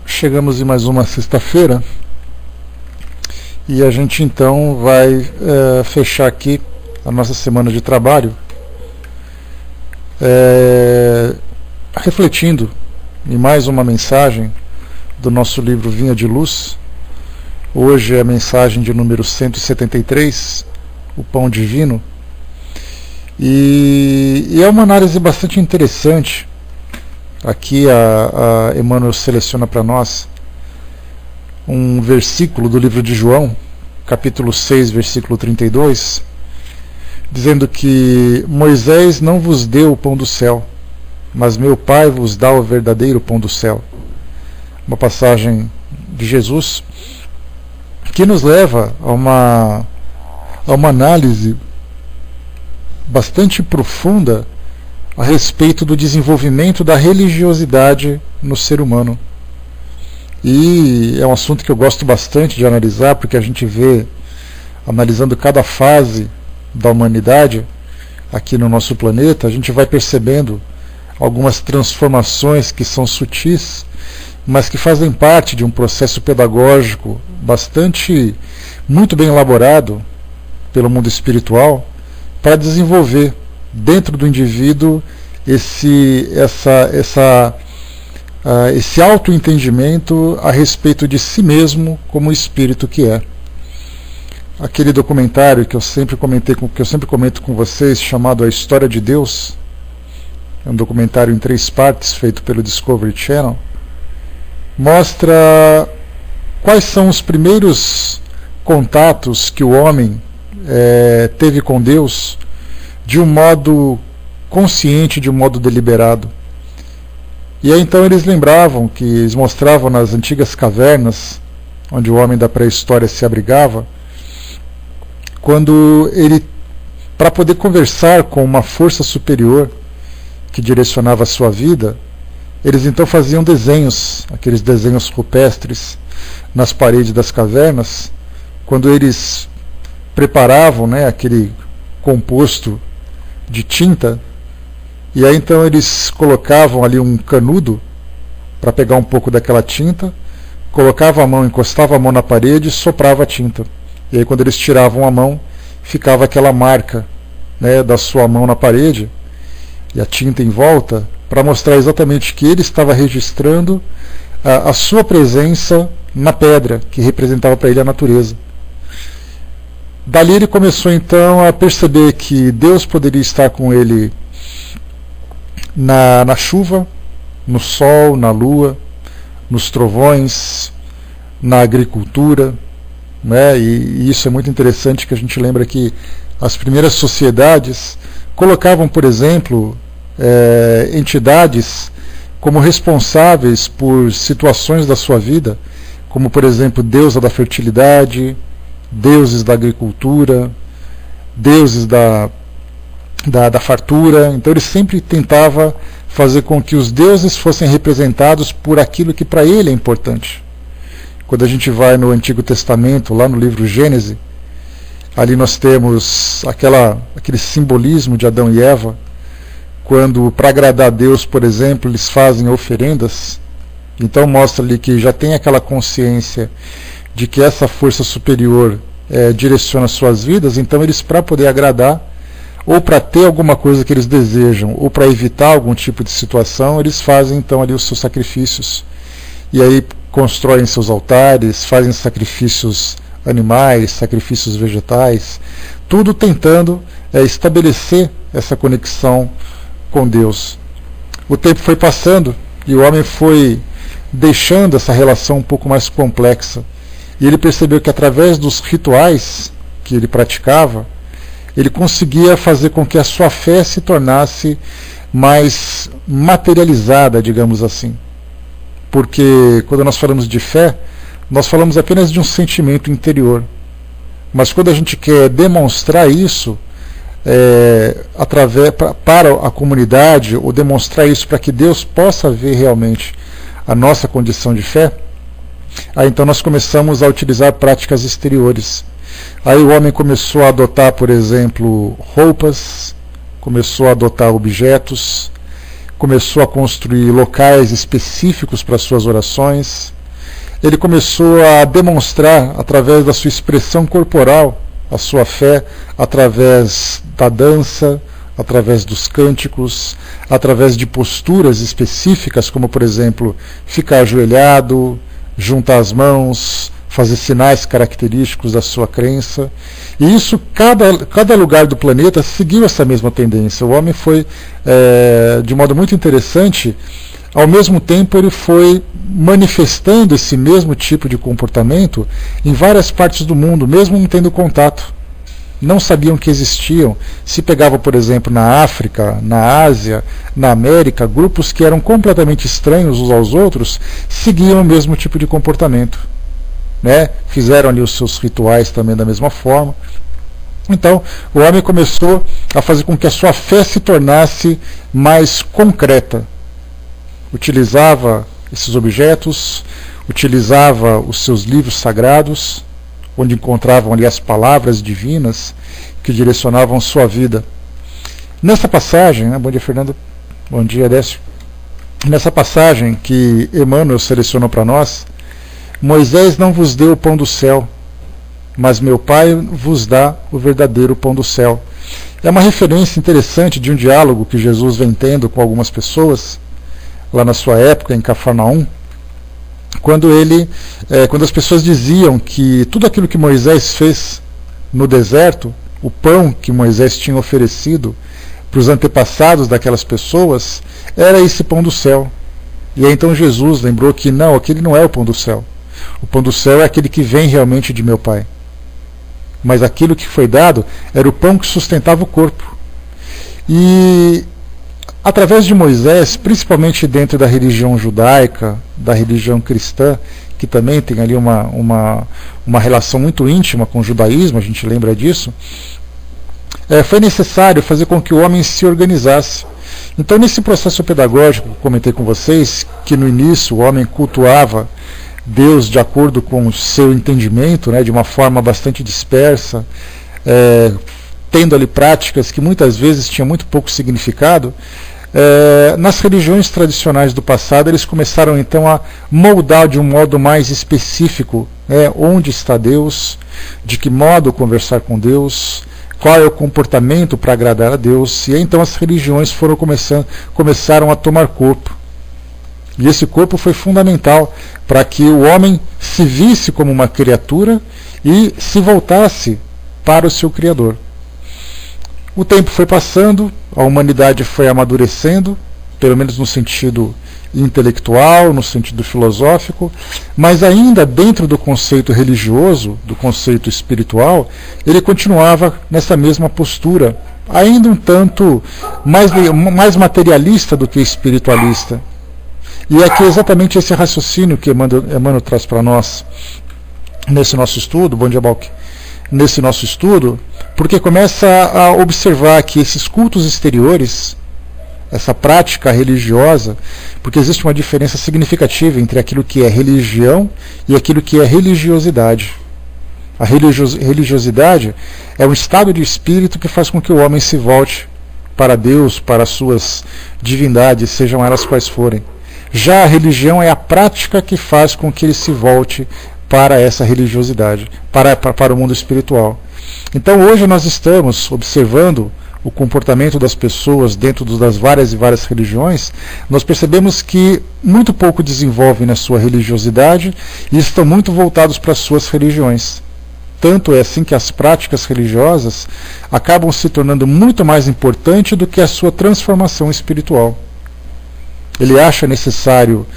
chegamos em mais uma sexta-feira e a gente então vai fechar aqui a nossa semana de trabalho refletindo em mais uma mensagem do nosso livro Vinha de Luz. Hoje é a mensagem de número 173, o Pão Divino, e é uma análise bastante interessante. Aqui a Emmanuel seleciona para nós um versículo do livro de João, capítulo 6, versículo 32, dizendo que Moisés não vos deu o pão do céu, mas meu Pai vos dá o verdadeiro pão do céu. Uma passagem de Jesus que nos leva a uma análise bastante profunda a respeito do desenvolvimento da religiosidade no ser humano. E é um assunto que eu gosto bastante de analisar, porque a gente vê, analisando cada fase da humanidade aqui no nosso planeta, a gente vai percebendo algumas transformações que são sutis, mas que fazem parte de um processo pedagógico muito bem elaborado pelo mundo espiritual, para desenvolver dentro do indivíduo esse autoentendimento a respeito de si mesmo como espírito que é. Aquele documentário que eu sempre comento com vocês, chamado A História de Deus, é um documentário em 3 partes feito pelo Discovery Channel, mostra quais são os primeiros contatos que o homem teve com Deus de um modo consciente, de um modo deliberado. E aí então eles mostravam nas antigas cavernas, onde o homem da pré-história se abrigava, quando ele, para poder conversar com uma força superior que direcionava a sua vida, eles então faziam desenhos, aqueles desenhos rupestres nas paredes das cavernas, quando eles preparavam, aquele composto de tinta, e aí então eles colocavam ali um canudo para pegar um pouco daquela tinta, colocava a mão, encostava a mão na parede e soprava a tinta. E aí quando eles tiravam a mão, ficava aquela marca da sua mão na parede e a tinta em volta, para mostrar exatamente que ele estava registrando a sua presença na pedra, que representava para ele a natureza. Dali ele começou então a perceber que Deus poderia estar com ele na chuva, no sol, na lua, nos trovões, na agricultura, e isso é muito interessante, que a gente lembra que as primeiras sociedades colocavam, por exemplo, entidades como responsáveis por situações da sua vida, como por exemplo deusa da fertilidade, deuses da agricultura, deuses da fartura. Então ele sempre tentava fazer com que os deuses fossem representados por aquilo que para ele é importante. Quando a gente vai no Antigo Testamento, lá no livro Gênesis, ali nós temos aquele simbolismo de Adão e Eva, quando, para agradar a Deus, por exemplo, eles fazem oferendas. Então mostra ali que já tem aquela consciência de que essa força superior direciona suas vidas. Então eles, para poder agradar, ou para ter alguma coisa que eles desejam, ou para evitar algum tipo de situação, eles fazem então ali os seus sacrifícios. E aí constroem seus altares, fazem sacrifícios animais, sacrifícios vegetais, tudo tentando estabelecer essa conexão com Deus. O tempo foi passando e o homem foi deixando essa relação um pouco mais complexa, e ele percebeu que através dos rituais que ele praticava, ele conseguia fazer com que a sua fé se tornasse mais materializada, digamos assim. Porque quando nós falamos de fé, nós falamos apenas de um sentimento interior. Mas quando a gente quer demonstrar isso para a comunidade, ou demonstrar isso para que Deus possa ver realmente a nossa condição de fé, aí então nós começamos a utilizar práticas exteriores. Aí o homem começou a adotar, por exemplo, roupas, começou a adotar objetos, começou a construir locais específicos para suas orações. Ele começou a demonstrar, através da sua expressão corporal, a sua fé, através da dança, através dos cânticos, através de posturas específicas, como, por exemplo, ficar ajoelhado, juntar as mãos, fazer sinais característicos da sua crença. E isso, cada lugar do planeta seguiu essa mesma tendência. O homem foi, de modo muito interessante, ao mesmo tempo ele foi manifestando esse mesmo tipo de comportamento em várias partes do mundo, mesmo não tendo contato. Não sabiam que existiam. Se pegava, por exemplo, na África, na Ásia, na América, grupos que eram completamente estranhos uns aos outros, seguiam o mesmo tipo de comportamento. Fizeram ali os seus rituais também da mesma forma. Então, o homem começou a fazer com que a sua fé se tornasse mais concreta. Utilizava esses objetos, utilizava os seus livros sagrados, onde encontravam ali as palavras divinas que direcionavam sua vida. Nessa passagem, bom dia, Fernando, bom dia, Décio. Nessa passagem que Emmanuel selecionou para nós, Moisés não vos deu o pão do céu, mas meu Pai vos dá o verdadeiro pão do céu. É uma referência interessante de um diálogo que Jesus vem tendo com algumas pessoas, lá na sua época, em Cafarnaum, quando as pessoas diziam que tudo aquilo que Moisés fez no deserto, o pão que Moisés tinha oferecido para os antepassados daquelas pessoas, era esse pão do céu. E aí então Jesus lembrou que não, aquele não é o pão do céu. O pão do céu é aquele que vem realmente de meu Pai. Mas aquilo que foi dado era o pão que sustentava o corpo. E através de Moisés, principalmente dentro da religião judaica, da religião cristã, que também tem ali uma relação muito íntima com o judaísmo, a gente lembra disso, foi necessário fazer com que o homem se organizasse. Então, nesse processo pedagógico que eu comentei com vocês, que no início o homem cultuava Deus de acordo com o seu entendimento, de uma forma bastante dispersa, tendo ali práticas que muitas vezes tinham muito pouco significado, nas religiões tradicionais do passado eles começaram então a moldar de um modo mais específico onde está Deus, de que modo conversar com Deus, qual é o comportamento para agradar a Deus. E aí, então as religiões começaram a tomar corpo. E esse corpo foi fundamental para que o homem se visse como uma criatura e se voltasse para o seu Criador. O tempo foi passando, a humanidade foi amadurecendo, pelo menos no sentido intelectual, no sentido filosófico, mas ainda dentro do conceito religioso, do conceito espiritual, ele continuava nessa mesma postura, ainda um tanto mais materialista do que espiritualista. E é que exatamente esse raciocínio que Emmanuel traz para nós nesse nosso estudo, bom dia, Balque, nesse nosso estudo, porque começa a observar que esses cultos exteriores, essa prática religiosa, porque existe uma diferença significativa entre aquilo que é religião e aquilo que é religiosidade. A religiosidade é um estado de espírito que faz com que o homem se volte para Deus, para as suas divindades, sejam elas quais forem. Já a religião é a prática que faz com que ele se volte para essa religiosidade, para o mundo espiritual. Então hoje nós estamos observando o comportamento das pessoas dentro das várias e várias religiões. Nós percebemos que muito pouco desenvolvem na sua religiosidade e estão muito voltados para as suas religiões. Tanto é assim que as práticas religiosas acabam se tornando muito mais importantes do que a sua transformação espiritual. Ele acha necessário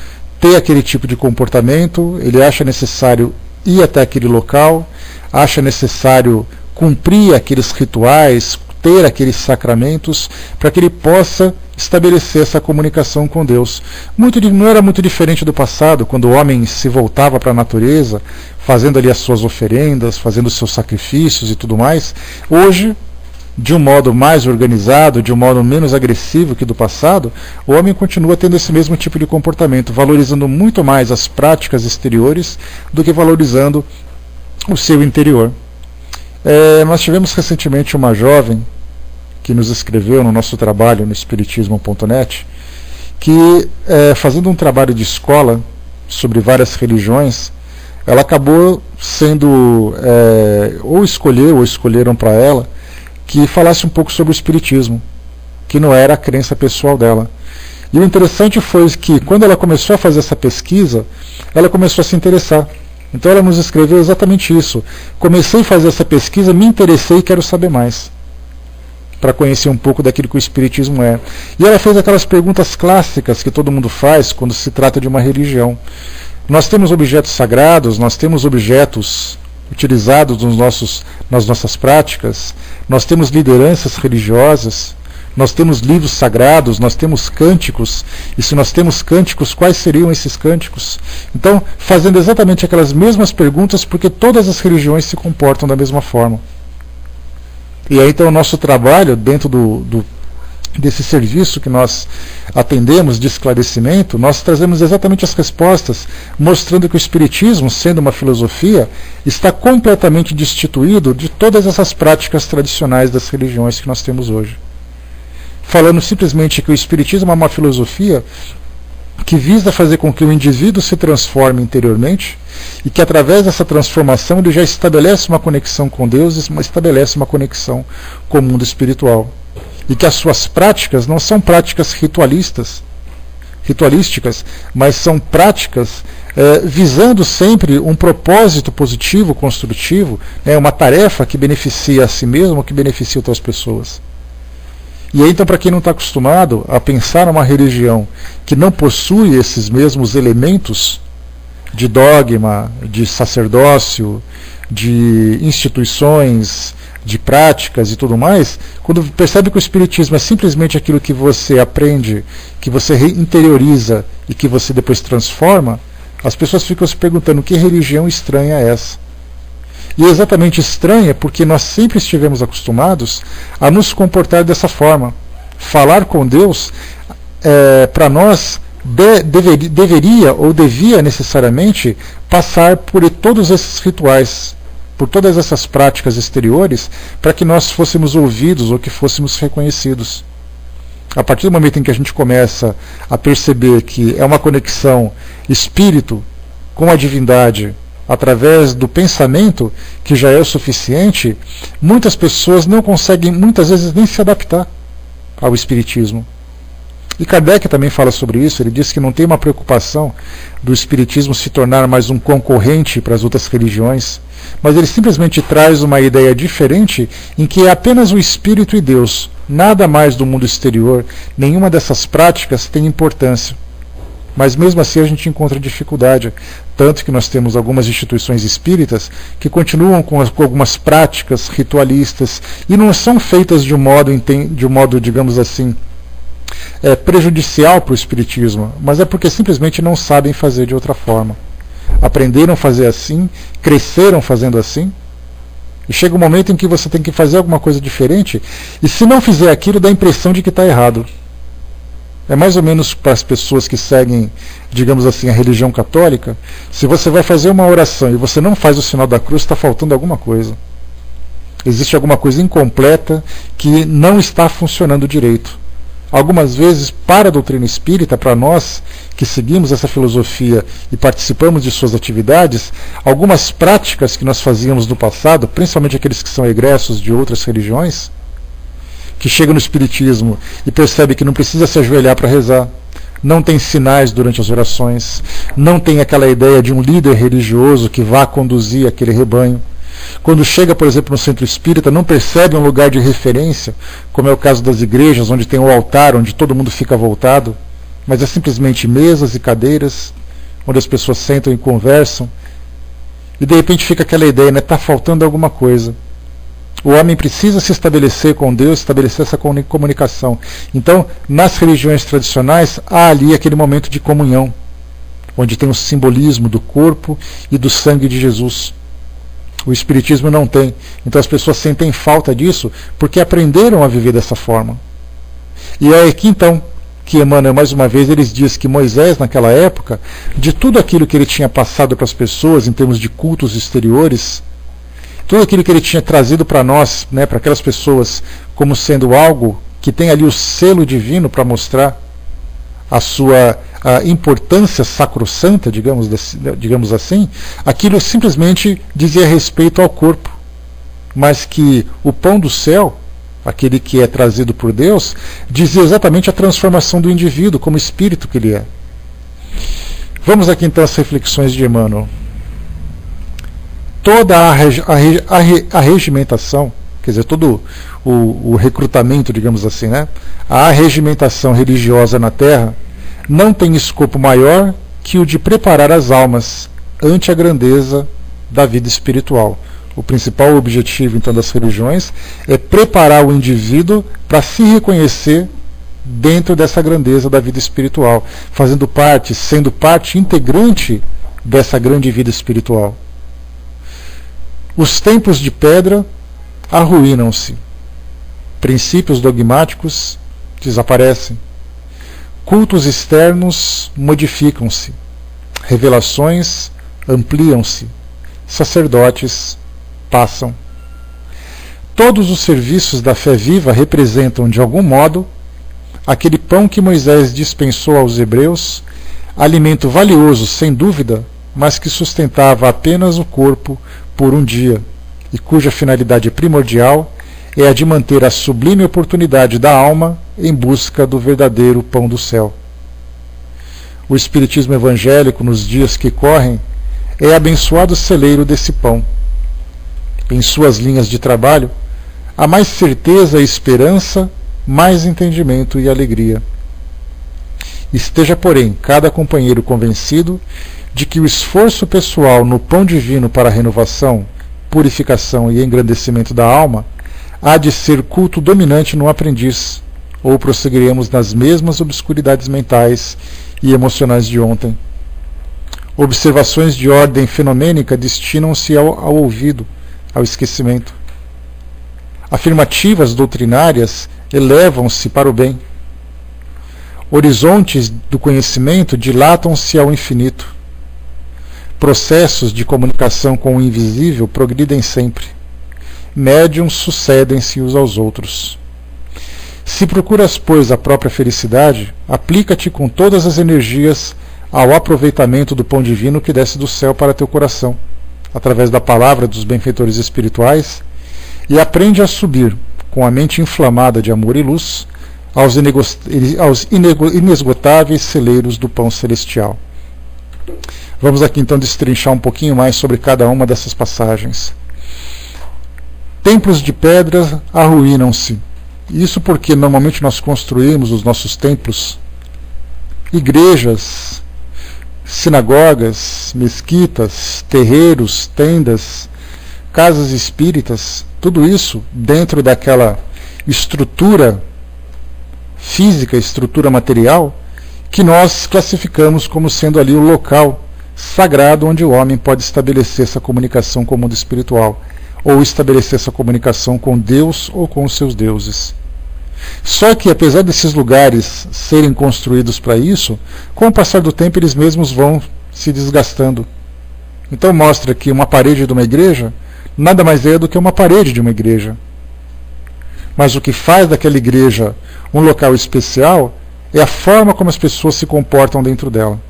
ter aquele tipo de comportamento, ele acha necessário ir até aquele local, acha necessário cumprir aqueles rituais, ter aqueles sacramentos, para que ele possa estabelecer essa comunicação com Deus. Não era muito diferente do passado, quando o homem se voltava para a natureza, fazendo ali as suas oferendas, fazendo os seus sacrifícios e tudo mais. Hoje, de um modo mais organizado, de um modo menos agressivo que do passado, o homem continua tendo esse mesmo tipo de comportamento, valorizando muito mais as práticas exteriores do que valorizando o seu interior. Nós tivemos recentemente uma jovem que nos escreveu no nosso trabalho no espiritismo.net que, fazendo um trabalho de escola sobre várias religiões, ela acabou sendo, ou escolheram para ela, que falasse um pouco sobre o espiritismo, que não era a crença pessoal dela. E o interessante foi que, quando ela começou a fazer essa pesquisa, ela começou a se interessar. Então ela nos escreveu exatamente isso. Comecei a fazer essa pesquisa, me interessei e quero saber mais, para conhecer um pouco daquilo que o espiritismo é. E ela fez aquelas perguntas clássicas que todo mundo faz quando se trata de uma religião. Nós temos objetos sagrados, nós temos objetos utilizados nas nossas práticas, nós temos lideranças religiosas, nós temos livros sagrados, nós temos cânticos, e se nós temos cânticos, quais seriam esses cânticos? Então, fazendo exatamente aquelas mesmas perguntas, porque todas as religiões se comportam da mesma forma. E aí, então, o nosso trabalho, dentro desse serviço que nós atendemos de esclarecimento, nós trazemos exatamente as respostas, mostrando que o Espiritismo, sendo uma filosofia, está completamente destituído de todas essas práticas tradicionais das religiões que nós temos hoje. Falando simplesmente que o Espiritismo é uma filosofia que visa fazer com que o indivíduo se transforme interiormente e que através dessa transformação ele já estabelece uma conexão com Deus, estabelece uma conexão com o mundo espiritual. E que as suas práticas não são práticas ritualísticas, mas são práticas visando sempre um propósito positivo, construtivo, uma tarefa que beneficia a si mesmo, que beneficia outras pessoas. E aí, então, para quem não está acostumado a pensar numa religião que não possui esses mesmos elementos de dogma, de sacerdócio, de instituições, de práticas e tudo mais, quando percebe que o Espiritismo é simplesmente aquilo que você aprende, que você interioriza e que você depois transforma, as pessoas ficam se perguntando: que religião estranha é essa? E é exatamente estranha porque nós sempre estivemos acostumados a nos comportar dessa forma. Falar com Deus, para nós, deveria ou devia necessariamente passar por todos esses rituais, por todas essas práticas exteriores, para que nós fôssemos ouvidos ou que fôssemos reconhecidos. A partir do momento em que a gente começa a perceber que é uma conexão espírito com a divindade, através do pensamento, que já é o suficiente, muitas pessoas não conseguem, muitas vezes, nem se adaptar ao Espiritismo. E Kardec também fala sobre isso. Ele diz que não tem uma preocupação do Espiritismo se tornar mais um concorrente para as outras religiões, mas ele simplesmente traz uma ideia diferente, em que é apenas o Espírito e Deus, nada mais do mundo exterior, nenhuma dessas práticas tem importância. Mas mesmo assim a gente encontra dificuldade, tanto que nós temos algumas instituições espíritas que continuam com algumas práticas ritualistas e não são feitas de um modo, digamos assim, prejudicial para o espiritismo, mas é porque simplesmente não sabem fazer de outra forma. Aprenderam a fazer assim, cresceram fazendo assim, e chega um momento em que você tem que fazer alguma coisa diferente, e se não fizer aquilo dá a impressão de que está errado. É mais ou menos para as pessoas que seguem, digamos assim, a religião católica. Se você vai fazer uma oração e você não faz o sinal da cruz, está faltando alguma coisa. Existe alguma coisa incompleta que não está funcionando direito. Algumas vezes, para a doutrina espírita, para nós que seguimos essa filosofia e participamos de suas atividades, algumas práticas que nós fazíamos no passado, principalmente aqueles que são egressos de outras religiões, que chega no Espiritismo e percebe que não precisa se ajoelhar para rezar, não tem sinais durante as orações, não tem aquela ideia de um líder religioso que vá conduzir aquele rebanho. Quando chega, por exemplo, no centro espírita, não percebe um lugar de referência, como é o caso das igrejas, onde tem o altar, onde todo mundo fica voltado, mas é simplesmente mesas e cadeiras, onde as pessoas sentam e conversam, e de repente fica aquela ideia, está faltando alguma coisa. O homem precisa se estabelecer com Deus, estabelecer essa comunicação. Então, nas religiões tradicionais, há ali aquele momento de comunhão, onde tem o simbolismo do corpo e do sangue de Jesus. O Espiritismo não tem. Então as pessoas sentem falta disso, porque aprenderam a viver dessa forma. E é aqui então que Emmanuel, mais uma vez, ele diz que Moisés, naquela época, de tudo aquilo que ele tinha passado para as pessoas, em termos de cultos exteriores, tudo aquilo que ele tinha trazido para nós, para aquelas pessoas, como sendo algo que tem ali o selo divino para mostrar a importância sacrossanta, digamos assim, aquilo simplesmente dizia respeito ao corpo, mas que o pão do céu, aquele que é trazido por Deus, dizia exatamente a transformação do indivíduo como espírito que ele é. Vamos aqui então às reflexões de Emmanuel. Toda a regimentação, quer dizer, todo o recrutamento, digamos assim, né? A regimentação religiosa na Terra não tem escopo maior que o de preparar as almas ante a grandeza da vida espiritual. O principal objetivo, então, das religiões é preparar o indivíduo para se reconhecer dentro dessa grandeza da vida espiritual, sendo parte integrante dessa grande vida espiritual. Os templos de pedra arruinam-se, princípios dogmáticos desaparecem, cultos externos modificam-se, revelações ampliam-se, sacerdotes passam. Todos os serviços da fé viva representam, de algum modo, aquele pão que Moisés dispensou aos hebreus, alimento valioso, sem dúvida, mas que sustentava apenas o corpo por um dia, e cuja finalidade primordial é a de manter a sublime oportunidade da alma em busca do verdadeiro pão do céu. O Espiritismo evangélico, nos dias que correm, é abençoado celeiro desse pão. Em suas linhas de trabalho, há mais certeza e esperança, mais entendimento e alegria. Esteja, porém, cada companheiro convencido de que o esforço pessoal no pão divino para a renovação, purificação e engrandecimento da alma há de ser culto dominante no aprendiz, ou prosseguiremos nas mesmas obscuridades mentais e emocionais de ontem. Observações de ordem fenomênica destinam-se ao ouvido, ao esquecimento. Afirmativas doutrinárias elevam-se para o bem. Horizontes do conhecimento dilatam-se ao infinito. Processos de comunicação com o invisível progridem sempre. Médiuns sucedem-se uns aos outros. Se procuras, pois, a própria felicidade, aplica-te com todas as energias ao aproveitamento do pão divino que desce do céu para teu coração, através da palavra dos benfeitores espirituais, e aprende a subir, com a mente inflamada de amor e luz, aos inesgotáveis celeiros do pão celestial. Vamos aqui então destrinchar um pouquinho mais sobre cada uma dessas passagens. Templos de pedra arruinam-se. Isso porque normalmente nós construímos os nossos templos, igrejas, sinagogas, mesquitas, terreiros, tendas, casas espíritas, tudo isso dentro daquela estrutura física, estrutura material, que nós classificamos como sendo ali o local sagrado onde o homem pode estabelecer essa comunicação com o mundo espiritual, ou estabelecer essa comunicação com Deus ou com os seus deuses. Só que, apesar desses lugares serem construídos para isso, com o passar do tempo eles mesmos vão se desgastando. Então mostra que uma parede de uma igreja nada mais é do que uma parede de uma igreja. Mas o que faz daquela igreja um local especial é a forma como as pessoas se comportam dentro dela.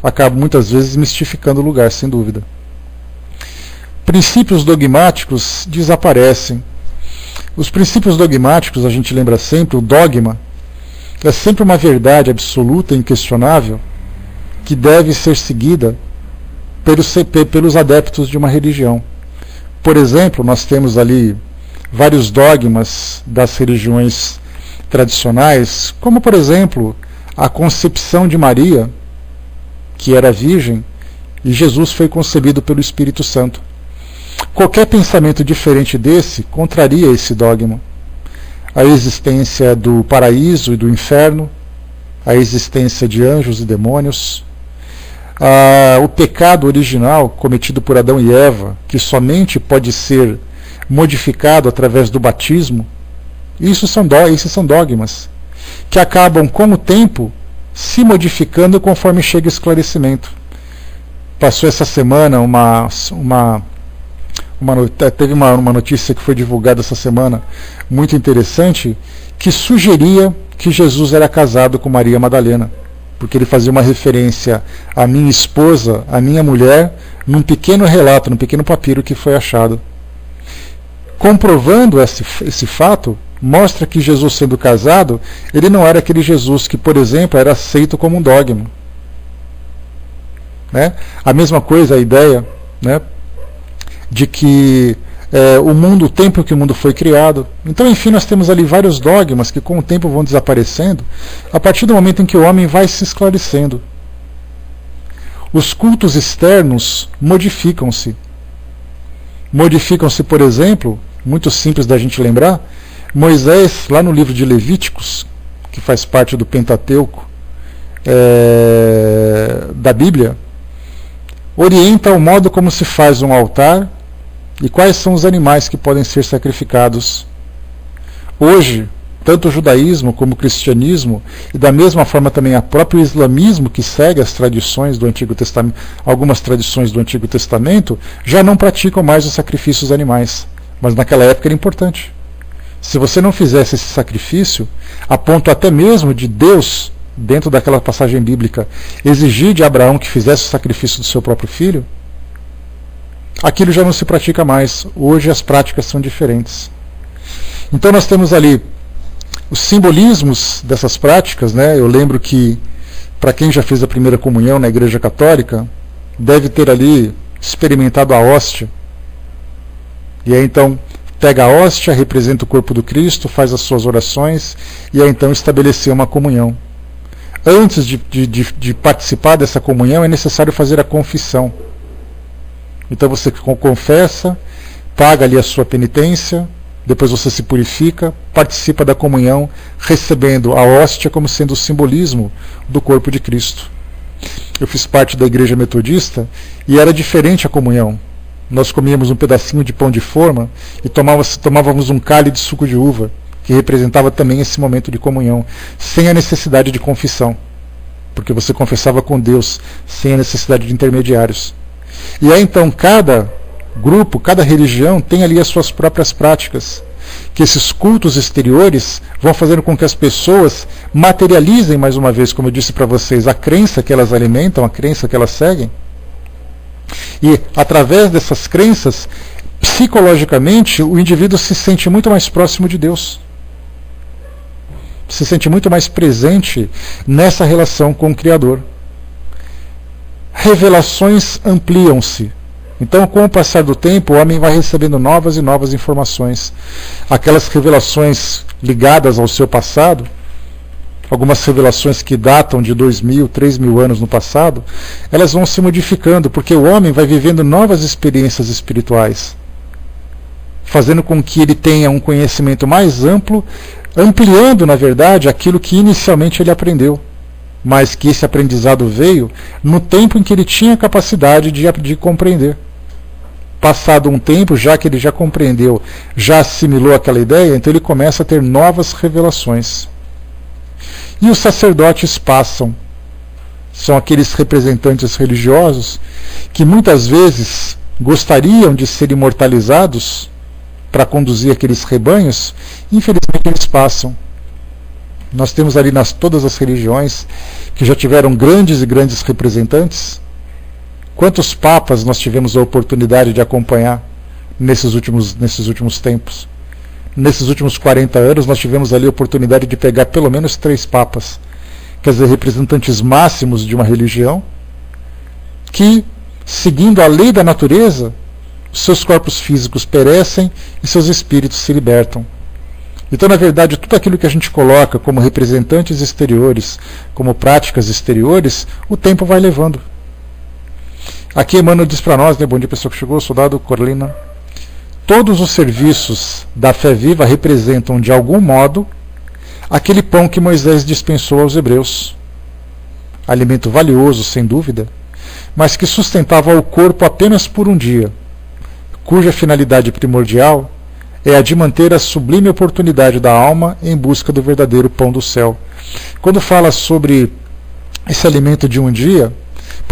Acaba muitas vezes mistificando o lugar, sem dúvida. Princípios dogmáticos desaparecem. Os princípios dogmáticos, a gente lembra sempre, o dogma é sempre uma verdade absoluta e inquestionável que deve ser seguida pelos adeptos de uma religião. Por exemplo, nós temos ali vários dogmas das religiões tradicionais, como por exemplo a concepção de Maria, que era virgem, e Jesus foi concebido pelo Espírito Santo. Qualquer pensamento diferente desse contraria esse dogma. A existência do paraíso e do inferno, a existência de anjos e demônios, o pecado original cometido por Adão e Eva, que somente pode ser modificado através do batismo, esses são dogmas que acabam com o tempo se modificando conforme chega o esclarecimento. Passou essa semana teve uma notícia que foi divulgada essa semana muito interessante, que sugeria que Jesus era casado com Maria Madalena, porque ele fazia uma referência à minha esposa, à minha mulher, num pequeno relato, num pequeno papiro que foi achado. Comprovando esse fato, mostra que Jesus, sendo casado, ele não era aquele Jesus que, por exemplo, era aceito como um dogma. Né? A mesma coisa, a ideia, né, de que o tempo que o mundo foi criado. Então, enfim, nós temos ali vários dogmas que com o tempo vão desaparecendo, a partir do momento em que o homem vai se esclarecendo. Os cultos externos modificam-se. Modificam-se, por exemplo, muito simples da gente lembrar, Moisés, lá no livro de Levíticos, que faz parte do Pentateuco da Bíblia, orienta o modo como se faz um altar e quais são os animais que podem ser sacrificados. Hoje, tanto o judaísmo como o cristianismo, e da mesma forma também o próprio islamismo, que segue as tradições do Antigo Testamento, algumas tradições do Antigo Testamento, já não praticam mais os sacrifícios animais. Mas naquela época era importante. Se você não fizesse esse sacrifício, a ponto até mesmo de Deus, dentro daquela passagem bíblica, exigir de Abraão que fizesse o sacrifício do seu próprio filho, aquilo já não se pratica mais. Hoje as práticas são diferentes. Então nós temos ali os simbolismos dessas práticas, né? Eu lembro que, para quem já fez a primeira comunhão na Igreja Católica, deve ter ali experimentado a hóstia. E aí então pega a hóstia, representa o corpo do Cristo, faz as suas orações, e aí então estabelecer uma comunhão. Antes de participar dessa comunhão é necessário fazer a confissão. Então você confessa, paga ali a sua penitência, depois você se purifica, participa da comunhão, recebendo a hóstia como sendo o simbolismo do corpo de Cristo. Eu fiz parte da igreja metodista e era diferente a comunhão. Nós comíamos um pedacinho de pão de forma e tomávamos um cálice de suco de uva, que representava também esse momento de comunhão, sem a necessidade de confissão, porque você confessava com Deus, sem a necessidade de intermediários. E aí então cada grupo, cada religião tem ali as suas próprias práticas, que esses cultos exteriores vão fazendo com que as pessoas materializem, mais uma vez, como eu disse para vocês, a crença que elas alimentam, a crença que elas seguem. E através dessas crenças, psicologicamente, o indivíduo se sente muito mais próximo de Deus. Se sente muito mais presente nessa relação com o Criador. Revelações ampliam-se. Então, com o passar do tempo, o homem vai recebendo novas e novas informações. Aquelas revelações ligadas ao seu passado, algumas revelações que datam de 2.000, 3.000 anos no passado, elas vão se modificando, porque o homem vai vivendo novas experiências espirituais, fazendo com que ele tenha um conhecimento mais amplo, ampliando, na verdade, aquilo que inicialmente ele aprendeu, mas que esse aprendizado veio no tempo em que ele tinha capacidade de compreender. Passado um tempo, já que ele já compreendeu, já assimilou aquela ideia, então ele começa a ter novas revelações. E os sacerdotes passam. São aqueles representantes religiosos que muitas vezes gostariam de ser imortalizados para conduzir aqueles rebanhos. Infelizmente eles passam. Nós temos ali todas as religiões que já tiveram grandes e grandes representantes. Quantos papas nós tivemos a oportunidade de acompanhar nesses últimos tempos? Nesses últimos 40 anos nós tivemos ali a oportunidade de pegar pelo menos 3 papas, quer dizer, representantes máximos de uma religião, que, seguindo a lei da natureza, seus corpos físicos perecem e seus espíritos se libertam. Então, na verdade, tudo aquilo que a gente coloca como representantes exteriores, como práticas exteriores, o tempo vai levando. Aqui Emmanuel diz para nós, né, bom dia pessoa que chegou, soldado Corlina, todos os serviços da fé viva representam, de algum modo, aquele pão que Moisés dispensou aos hebreus. Alimento valioso, sem dúvida, mas que sustentava o corpo apenas por um dia, cuja finalidade primordial é a de manter a sublime oportunidade da alma em busca do verdadeiro pão do céu. Quando fala sobre esse alimento de um dia,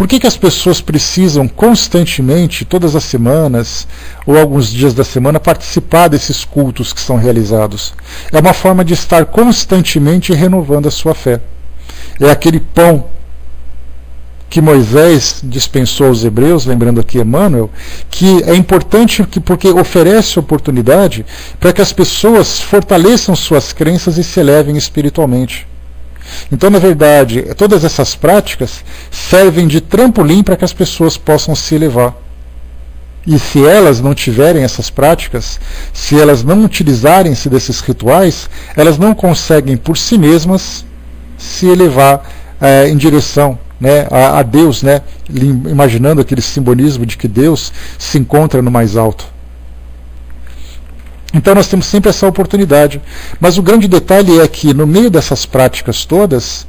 Por que as pessoas precisam constantemente, todas as semanas, ou alguns dias da semana, participar desses cultos que são realizados? É uma forma de estar constantemente renovando a sua fé. É aquele pão que Moisés dispensou aos hebreus, lembrando aqui Emmanuel, que é importante porque oferece oportunidade para que as pessoas fortaleçam suas crenças e se elevem espiritualmente. Então, na verdade, todas essas práticas servem de trampolim para que as pessoas possam se elevar. E se elas não tiverem essas práticas, se elas não utilizarem-se desses rituais, elas não conseguem por si mesmas se elevar em direção, né, a Deus, né, imaginando aquele simbolismo de que Deus se encontra no mais alto. Então nós temos sempre essa oportunidade. Mas o grande detalhe é que no meio dessas práticas todas,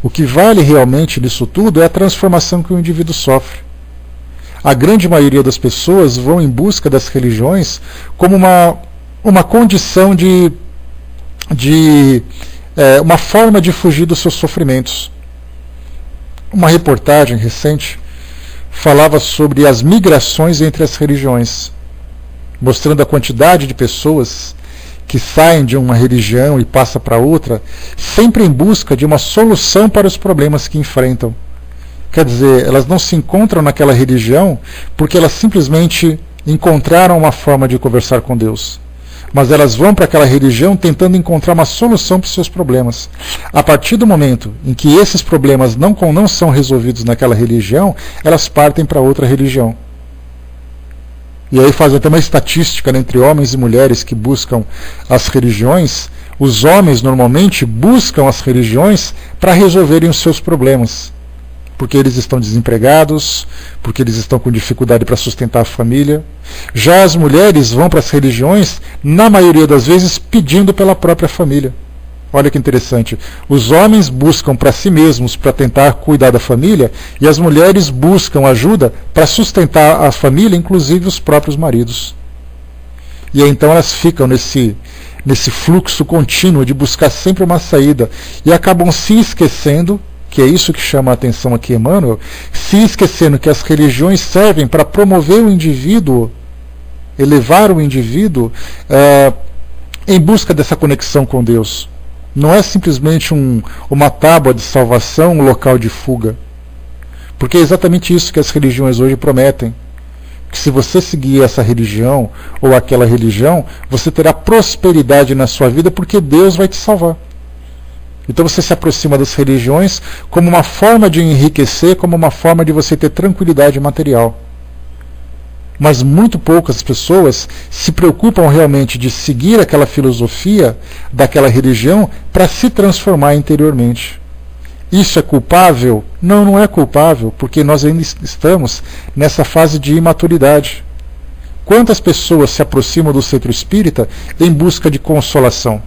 o que vale realmente nisso tudo é a transformação que o indivíduo sofre. A grande maioria das pessoas vão em busca das religiões como uma condição de uma forma de fugir dos seus sofrimentos. Uma reportagem recente falava sobre as migrações entre as religiões, mostrando a quantidade de pessoas que saem de uma religião e passam para outra, sempre em busca de uma solução para os problemas que enfrentam. Quer dizer, elas não se encontram naquela religião porque elas simplesmente encontraram uma forma de conversar com Deus, mas elas vão para aquela religião tentando encontrar uma solução para os seus problemas. A partir do momento em que esses problemas não são resolvidos naquela religião, elas partem para outra religião. E aí fazem até uma estatística, né, entre homens e mulheres que buscam as religiões. Os homens normalmente buscam as religiões para resolverem os seus problemas, porque eles estão desempregados, porque eles estão com dificuldade para sustentar a família. Já as mulheres vão para as religiões, na maioria das vezes, pedindo pela própria família. Olha que interessante. Os homens buscam para si mesmos, para tentar cuidar da família, e as mulheres buscam ajuda para sustentar a família, inclusive os próprios maridos. E aí, então elas ficam nesse fluxo contínuo de buscar sempre uma saída, e acabam se esquecendo, que é isso que chama a atenção aqui Emmanuel, se esquecendo que as religiões servem para promover o indivíduo, elevar o indivíduo em busca dessa conexão com Deus. Não é simplesmente uma tábua de salvação, um local de fuga. Porque é exatamente isso que as religiões hoje prometem. Que se você seguir essa religião ou aquela religião, você terá prosperidade na sua vida porque Deus vai te salvar. Então você se aproxima das religiões como uma forma de enriquecer, como uma forma de você ter tranquilidade material. Mas muito poucas pessoas se preocupam realmente de seguir aquela filosofia daquela religião para se transformar interiormente. Isso é culpável? Não, não é culpável, porque nós ainda estamos nessa fase de imaturidade. Quantas pessoas se aproximam do centro espírita em busca de consolação?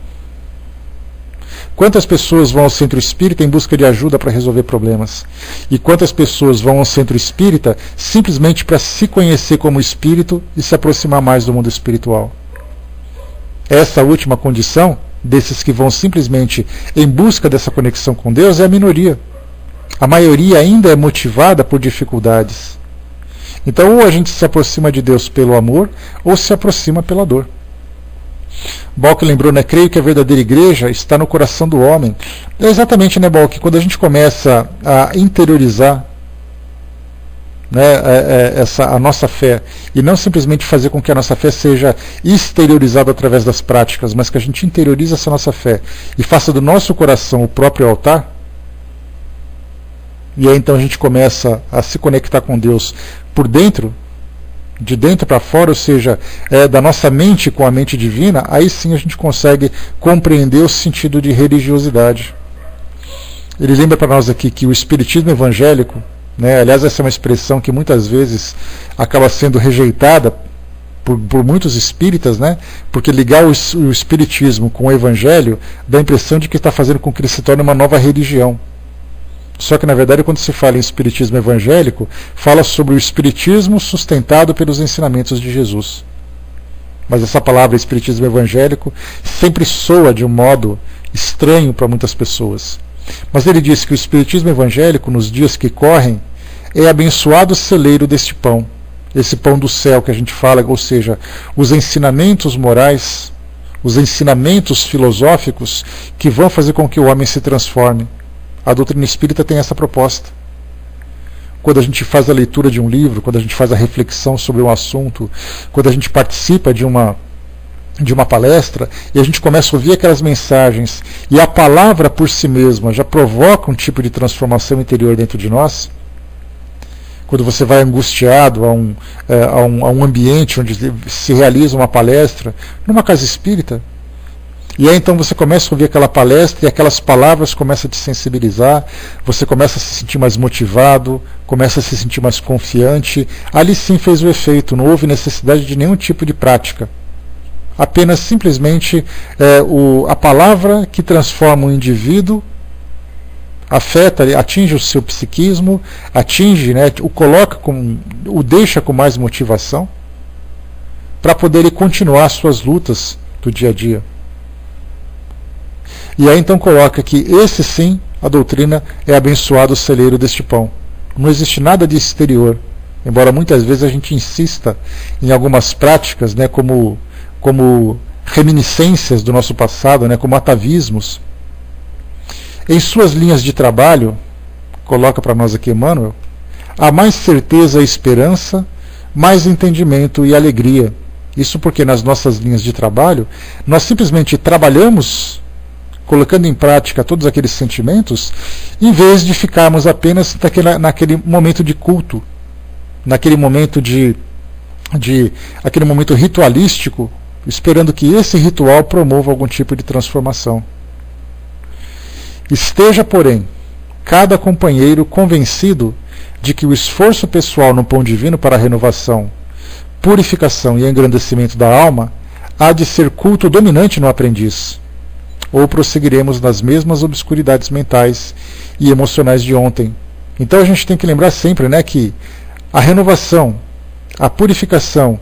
Quantas pessoas vão ao centro espírita em busca de ajuda para resolver problemas? E quantas pessoas vão ao centro espírita simplesmente para se conhecer como espírito e se aproximar mais do mundo espiritual? Essa última condição, desses que vão simplesmente em busca dessa conexão com Deus, é a minoria. A maioria ainda é motivada por dificuldades. Então, ou a gente se aproxima de Deus pelo amor, ou se aproxima pela dor. Balk lembrou, né? Creio que a verdadeira igreja está no coração do homem. É exatamente, né, Balk? Quando a gente começa a interiorizar, né, a nossa fé, e não simplesmente fazer com que a nossa fé seja exteriorizada através das práticas, mas que a gente interiorize essa nossa fé e faça do nosso coração o próprio altar, e aí então a gente começa a se conectar com Deus por dentro, de dentro para fora, ou seja, da nossa mente com a mente divina, aí sim a gente consegue compreender o sentido de religiosidade. Ele lembra para nós aqui que o espiritismo evangélico, né, aliás, essa é uma expressão que muitas vezes acaba sendo rejeitada por muitos espíritas, né, porque ligar o espiritismo com o evangelho dá a impressão de que está fazendo com que ele se torne uma nova religião. Só que, na verdade, quando se fala em espiritismo evangélico, fala sobre o espiritismo sustentado pelos ensinamentos de Jesus. Mas essa palavra espiritismo evangélico sempre soa de um modo estranho para muitas pessoas. Mas ele diz que o espiritismo evangélico, nos dias que correm, é abençoado celeiro deste pão, esse pão do céu que a gente fala, ou seja, os ensinamentos morais, os ensinamentos filosóficos que vão fazer com que o homem se transforme. A doutrina espírita tem essa proposta. Quando a gente faz a leitura de um livro, quando a gente faz a reflexão sobre um assunto, quando a gente participa de uma palestra e a gente começa a ouvir aquelas mensagens e a palavra por si mesma já provoca um tipo de transformação interior dentro de nós, quando você vai angustiado a um ambiente onde se realiza uma palestra, numa casa espírita, e aí então você começa a ouvir aquela palestra e aquelas palavras começam a te sensibilizar, você começa a se sentir mais motivado, começa a se sentir mais confiante, ali sim fez o efeito, não houve necessidade de nenhum tipo de prática. Apenas simplesmente a palavra que transforma o indivíduo, afeta, atinge o seu psiquismo, atinge, o deixa com mais motivação para poder ele continuar suas lutas do dia a dia. E aí então coloca que esse sim, a doutrina, é abençoado o celeiro deste pão. Não existe nada de exterior, embora muitas vezes a gente insista em algumas práticas, como reminiscências do nosso passado, como atavismos. Em suas linhas de trabalho, coloca para nós aqui Emmanuel, há mais certeza e esperança, mais entendimento e alegria. Isso porque nas nossas linhas de trabalho, nós simplesmente trabalhamos colocando em prática todos aqueles sentimentos, em vez de ficarmos apenas naquele momento de culto, naquele momento aquele momento ritualístico, esperando que esse ritual promova algum tipo de transformação. Esteja, porém, cada companheiro convencido de que o esforço pessoal no pão divino para a renovação, purificação e engrandecimento da alma há de ser culto dominante no aprendiz, ou prosseguiremos nas mesmas obscuridades mentais e emocionais de ontem. Então a gente tem que lembrar sempre, que a renovação, a purificação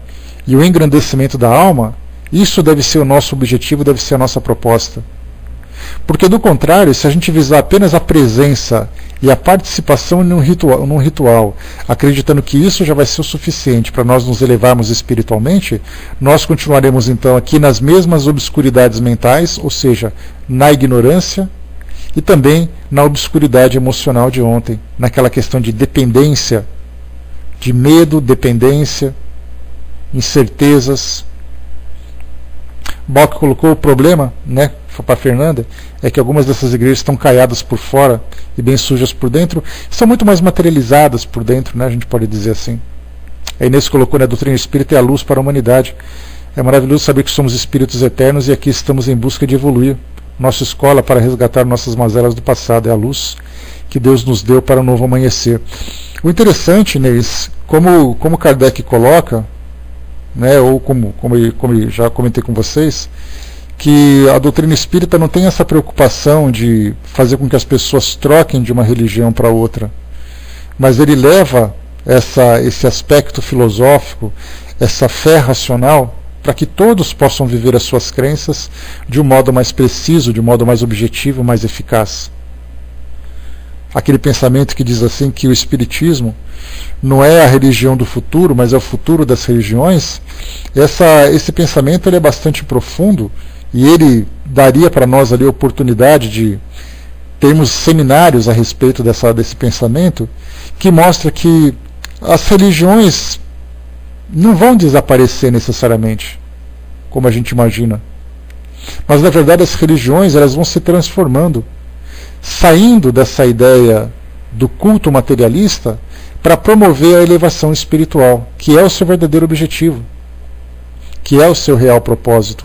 e o engrandecimento da alma, isso deve ser o nosso objetivo, deve ser a nossa proposta. Porque do contrário, se a gente visar apenas a presença e a participação num ritual, acreditando que isso já vai ser o suficiente para nós nos elevarmos espiritualmente, nós continuaremos então aqui nas mesmas obscuridades mentais, ou seja, na ignorância e também na obscuridade emocional de ontem, naquela questão de dependência, de medo, dependência, incertezas. Bock colocou o problema, para a Fernanda, é que algumas dessas igrejas estão caiadas por fora e bem sujas por dentro, são muito mais materializadas por dentro, a gente pode dizer assim. A Inês colocou, a doutrina espírita é a luz para a humanidade. É maravilhoso saber que somos espíritos eternos e aqui estamos em busca de evoluir. Nossa escola para resgatar nossas mazelas do passado é a luz que Deus nos deu para um novo amanhecer. O interessante, Inês, como Kardec coloca, ou como já comentei com vocês, que a doutrina espírita não tem essa preocupação de fazer com que as pessoas troquem de uma religião para outra, mas ele leva esse aspecto filosófico, essa fé racional, para que todos possam viver as suas crenças de um modo mais preciso, de um modo mais objetivo, mais eficaz. Aquele pensamento que diz assim que o espiritismo não é a religião do futuro, mas é o futuro das religiões, esse pensamento ele é bastante profundo e ele daria para nós ali a oportunidade de termos seminários a respeito desse pensamento, que mostra que as religiões não vão desaparecer necessariamente, como a gente imagina. Mas na verdade as religiões elas vão se transformando, saindo dessa ideia do culto materialista para promover a elevação espiritual, que é o seu verdadeiro objetivo, que é o seu real propósito.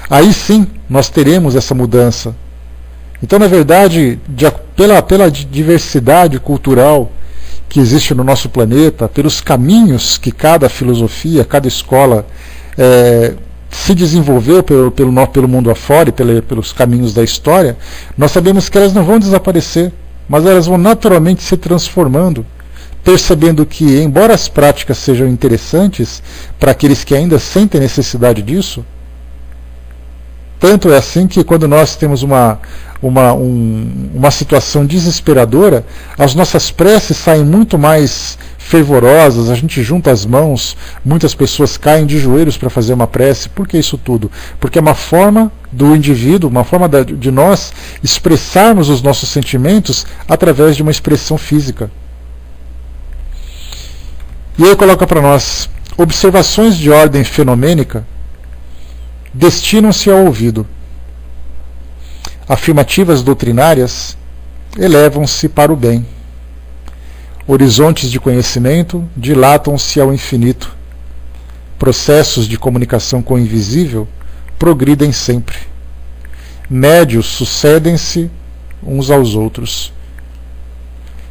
Aí sim nós teremos essa mudança. Então, na verdade, pela diversidade cultural que existe no nosso planeta, pelos caminhos que cada filosofia, cada escola se desenvolveu pelo mundo afora e pelos caminhos da história, nós sabemos que elas não vão desaparecer, mas elas vão naturalmente se transformando, percebendo que, embora as práticas sejam interessantes para aqueles que ainda sentem necessidade disso, Tanto é assim que quando nós temos uma situação desesperadora, as nossas preces saem muito mais fervorosas, a gente junta as mãos, muitas pessoas caem de joelhos para fazer uma prece. Por que isso tudo? Porque é uma forma do indivíduo, uma forma de nós expressarmos os nossos sentimentos através de uma expressão física. E aí coloca para nós: observações de ordem fenomênica destinam-se ao ouvido. Afirmativas doutrinárias elevam-se para o bem. Horizontes de conhecimento dilatam-se ao infinito. Processos de comunicação com o invisível progridem sempre. Médios sucedem-se uns aos outros.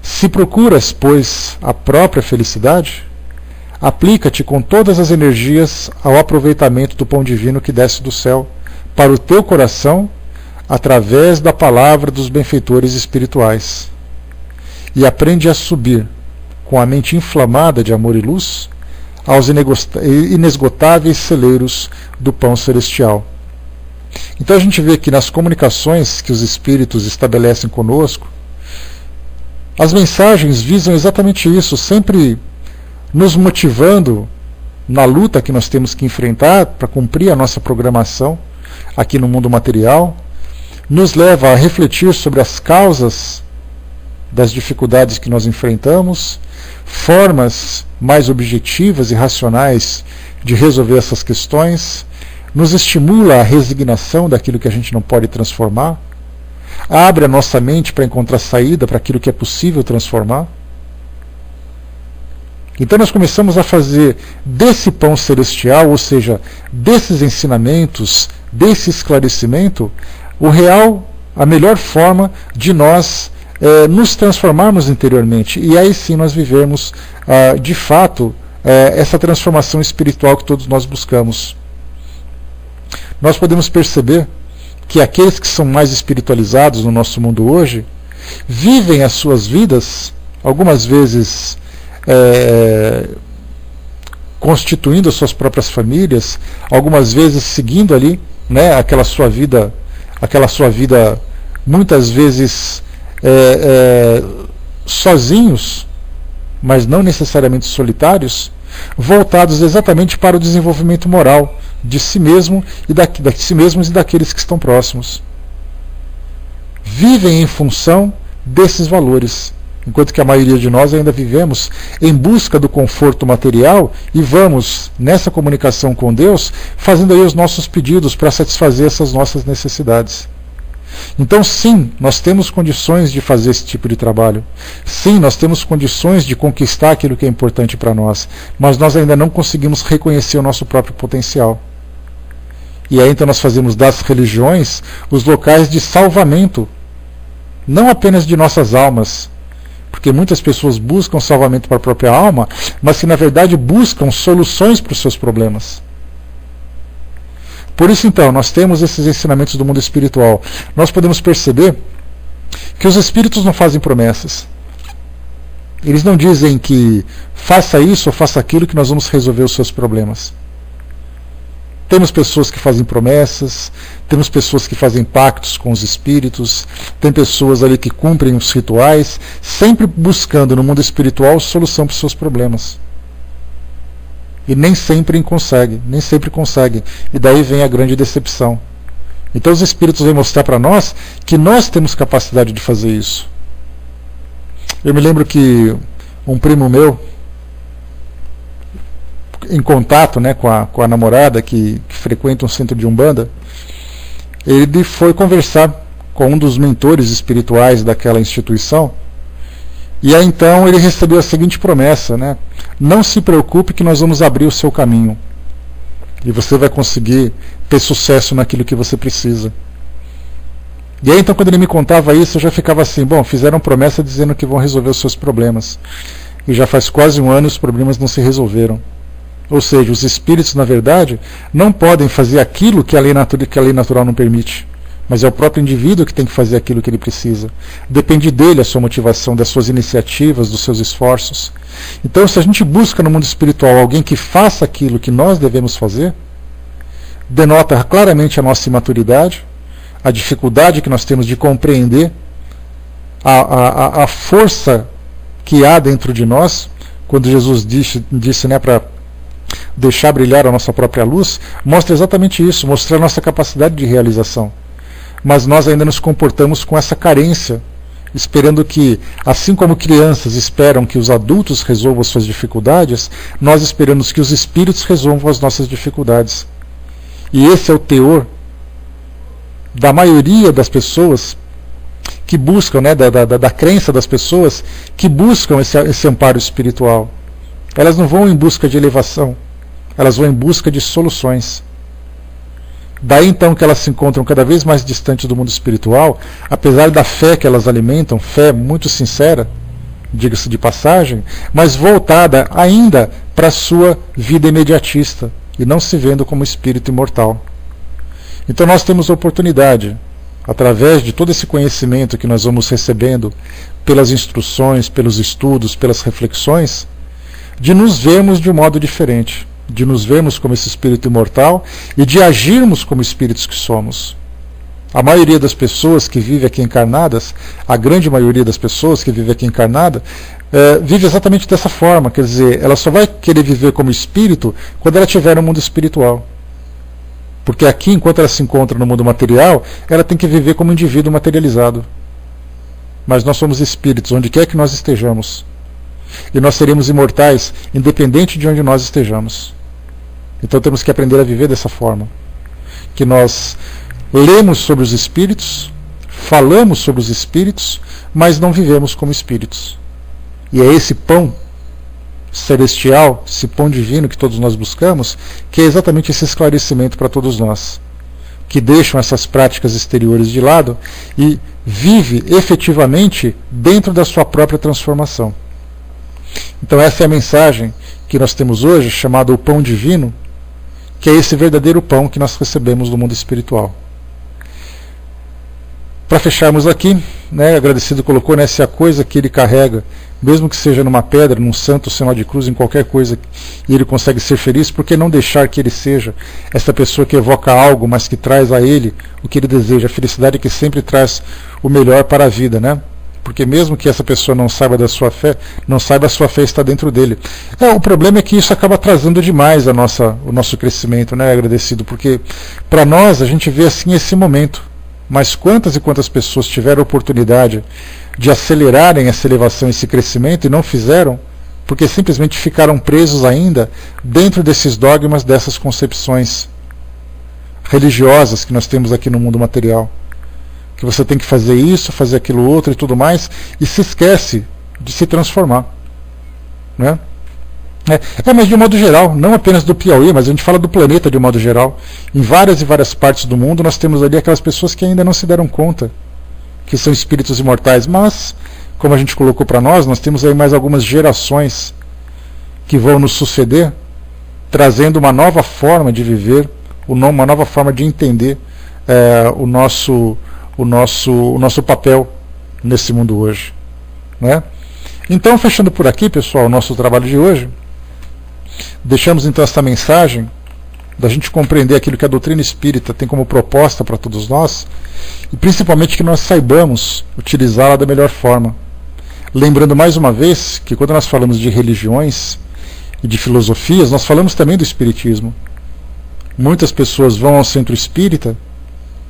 Se procuras, pois, a própria felicidade, aplica-te com todas as energias ao aproveitamento do pão divino que desce do céu para o teu coração através da palavra dos benfeitores espirituais. E aprende a subir, com a mente inflamada de amor e luz, aos inesgotáveis celeiros do pão celestial. Então a gente vê que nas comunicações que os espíritos estabelecem conosco, as mensagens visam exatamente isso, sempre nos motivando na luta que nós temos que enfrentar para cumprir a nossa programação aqui no mundo material, nos leva a refletir sobre as causas das dificuldades que nós enfrentamos, formas mais objetivas e racionais de resolver essas questões, nos estimula a resignação daquilo que a gente não pode transformar, abre a nossa mente para encontrar saída para aquilo que é possível transformar. Então nós começamos a fazer desse pão celestial, ou seja, desses ensinamentos, desse esclarecimento, a melhor forma de nós nos transformarmos interiormente. E aí sim nós vivemos, de fato, essa transformação espiritual que todos nós buscamos. Nós podemos perceber que aqueles que são mais espiritualizados no nosso mundo hoje vivem as suas vidas, algumas vezes constituindo as suas próprias famílias, algumas vezes seguindo ali, né, aquela sua vida muitas vezes sozinhos, mas não necessariamente solitários, voltados exatamente para o desenvolvimento moral de si mesmo de si mesmos e daqueles que estão próximos. Vivem em função desses valores, enquanto que a maioria de nós ainda vivemos em busca do conforto material e vamos, nessa comunicação com Deus, fazendo aí os nossos pedidos para satisfazer essas nossas necessidades. Então sim, nós temos condições de fazer esse tipo de trabalho. Sim, nós temos condições de conquistar aquilo que é importante para nós, mas nós ainda não conseguimos reconhecer o nosso próprio potencial. E aí então nós fazemos das religiões os locais de salvamento, não apenas de nossas almas, porque muitas pessoas buscam salvamento para a própria alma, mas que na verdade buscam soluções para os seus problemas. Por isso então, nós temos esses ensinamentos do mundo espiritual. Nós podemos perceber que os espíritos não fazem promessas. Eles não dizem que faça isso ou faça aquilo que nós vamos resolver os seus problemas. Temos pessoas que fazem promessas, temos pessoas que fazem pactos com os espíritos, tem pessoas ali que cumprem os rituais, sempre buscando no mundo espiritual solução para os seus problemas. E nem sempre conseguem. E daí vem a grande decepção. Então os espíritos vêm mostrar para nós que nós temos capacidade de fazer isso. Eu me lembro que um primo meu, em contato, né, com a namorada que frequenta um centro de Umbanda, ele foi conversar com um dos mentores espirituais daquela instituição, e aí então ele recebeu a seguinte promessa, né: não se preocupe que nós vamos abrir o seu caminho e você vai conseguir ter sucesso naquilo que você precisa. E aí então quando ele me contava isso, eu já ficava assim, bom, fizeram promessa dizendo que vão resolver os seus problemas, e já faz quase um ano e os problemas não se resolveram. Ou seja, os espíritos, na verdade, não podem fazer aquilo que a lei natural não permite. Mas é o próprio indivíduo que tem que fazer aquilo que ele precisa. Depende dele a sua motivação, das suas iniciativas, dos seus esforços. Então, se a gente busca no mundo espiritual alguém que faça aquilo que nós devemos fazer, denota claramente a nossa imaturidade, a dificuldade que nós temos de compreender a força que há dentro de nós, quando Jesus disse né, para deixar brilhar a nossa própria luz, mostra exatamente isso, mostrar a nossa capacidade de realização. Mas nós ainda nos comportamos com essa carência, esperando que, assim como crianças esperam que os adultos resolvam suas dificuldades, nós esperamos que os espíritos resolvam as nossas dificuldades. E esse é o teor da maioria das pessoas que buscam, né, da crença das pessoas que buscam esse amparo espiritual. Elas não vão em busca de elevação, elas vão em busca de soluções. Daí então que elas se encontram cada vez mais distantes do mundo espiritual, apesar da fé que elas alimentam, fé muito sincera, diga-se de passagem, mas voltada ainda para a sua vida imediatista, e não se vendo como espírito imortal. Então nós temos a oportunidade, através de todo esse conhecimento que nós vamos recebendo, pelas instruções, pelos estudos, pelas reflexões, de nos vermos de um modo diferente, de nos vermos como esse espírito imortal e de agirmos como espíritos que somos. A maioria das pessoas que vivem aqui encarnadas, a grande maioria das pessoas que vivem aqui encarnada, vive exatamente dessa forma, quer dizer, ela só vai querer viver como espírito quando ela estiver no mundo espiritual. Porque aqui, enquanto ela se encontra no mundo material, ela tem que viver como indivíduo materializado. Mas nós somos espíritos, onde quer que nós estejamos. E nós seremos imortais, independente de onde nós estejamos. Então temos que aprender a viver dessa forma. Que nós lemos sobre os espíritos, falamos sobre os espíritos, mas não vivemos como espíritos. E é esse pão celestial, esse pão divino que todos nós buscamos, que é exatamente esse esclarecimento para todos nós, que deixam essas práticas exteriores de lado e vive efetivamente dentro da sua própria transformação. Então essa é a mensagem que nós temos hoje, chamada o pão divino, que é esse verdadeiro pão que nós recebemos do mundo espiritual. Para fecharmos aqui, né, agradecido colocou, né, se a coisa que ele carrega, mesmo que seja numa pedra, num santo, sinal de cruz, em qualquer coisa, e ele consegue ser feliz, por que não deixar que ele seja essa pessoa que evoca algo, mas que traz a ele o que ele deseja, a felicidade que sempre traz o melhor para a vida, né? Porque mesmo que essa pessoa não saiba da sua fé, não saiba, a sua fé está dentro dele. O problema é que isso acaba atrasando demais o nosso crescimento, né, agradecido, porque para nós a gente vê assim esse momento. Mas quantas e quantas pessoas tiveram a oportunidade de acelerarem essa elevação, esse crescimento, e não fizeram, porque simplesmente ficaram presos ainda dentro desses dogmas, dessas concepções religiosas que nós temos aqui no mundo material. Que você tem que fazer isso, fazer aquilo outro e tudo mais, e se esquece de se transformar. Né? Mas de um modo geral, não apenas do Piauí, mas a gente fala do planeta de um modo geral. Em várias e várias partes do mundo nós temos ali aquelas pessoas que ainda não se deram conta que são espíritos imortais, mas, como a gente colocou para nós temos aí mais algumas gerações que vão nos suceder, trazendo uma nova forma de viver, uma nova forma de entender o nosso papel nesse mundo hoje. Né? Então, fechando por aqui, pessoal, o nosso trabalho de hoje, deixamos então esta mensagem da gente compreender aquilo que a doutrina espírita tem como proposta para todos nós, e principalmente que nós saibamos utilizá-la da melhor forma. Lembrando mais uma vez que quando nós falamos de religiões e de filosofias, nós falamos também do espiritismo. Muitas pessoas vão ao centro espírita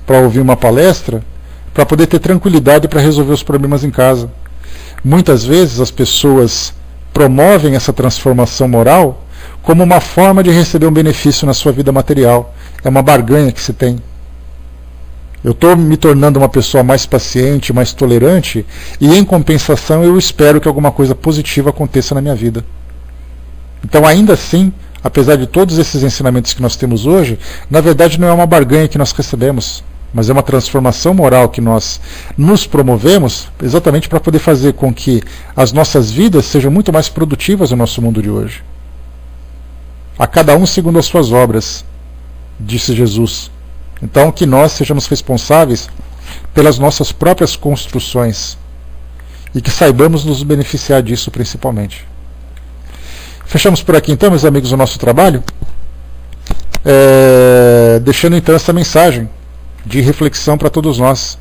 para ouvir uma palestra, para poder ter tranquilidade para resolver os problemas em casa. Muitas vezes as pessoas promovem essa transformação moral como uma forma de receber um benefício na sua vida material. É uma barganha que se tem. Eu estou me tornando uma pessoa mais paciente, mais tolerante, e em compensação eu espero que alguma coisa positiva aconteça na minha vida. Então, ainda assim, apesar de todos esses ensinamentos que nós temos hoje, na verdade não é uma barganha que nós recebemos, mas é uma transformação moral que nós nos promovemos exatamente para poder fazer com que as nossas vidas sejam muito mais produtivas no nosso mundo de hoje. A cada um segundo as suas obras, disse Jesus. Então que nós sejamos responsáveis pelas nossas próprias construções e que saibamos nos beneficiar disso principalmente. Fechamos por aqui então, meus amigos, o nosso trabalho. deixando então essa mensagem de reflexão para todos nós,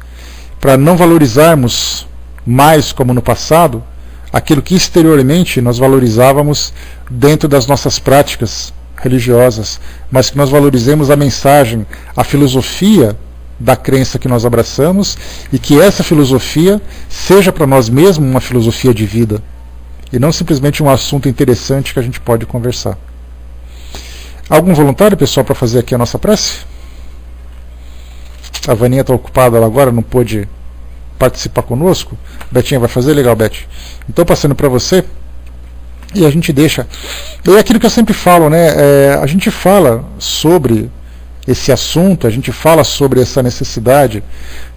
para não valorizarmos mais, como no passado, aquilo que exteriormente nós valorizávamos dentro das nossas práticas religiosas, mas que nós valorizemos a mensagem, a filosofia da crença que nós abraçamos, e que essa filosofia seja para nós mesmos uma filosofia de vida, e não simplesmente um assunto interessante que a gente pode conversar. Algum voluntário, pessoal, para fazer aqui a nossa prece? A Vaninha está ocupada ela agora, não pôde participar conosco. Betinha vai fazer? Legal, Beth. Então, passando para você, e a gente deixa... É aquilo que eu sempre falo, né? A gente fala sobre esse assunto, a gente fala sobre essa necessidade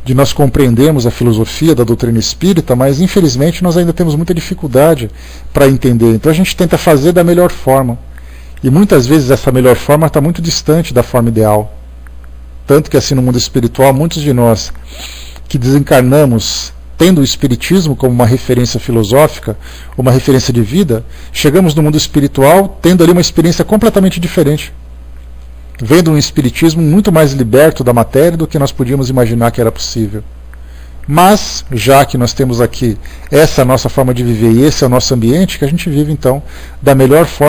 de nós compreendermos a filosofia da doutrina espírita, mas infelizmente nós ainda temos muita dificuldade para entender. Então a gente tenta fazer da melhor forma. E muitas vezes essa melhor forma está muito distante da forma ideal. Tanto que assim no mundo espiritual, muitos de nós que desencarnamos tendo o Espiritismo como uma referência filosófica, uma referência de vida, chegamos no mundo espiritual tendo ali uma experiência completamente diferente. Vendo um Espiritismo muito mais liberto da matéria do que nós podíamos imaginar que era possível. Mas, já que nós temos aqui essa nossa forma de viver e esse é o nosso ambiente, que a gente vive então da melhor forma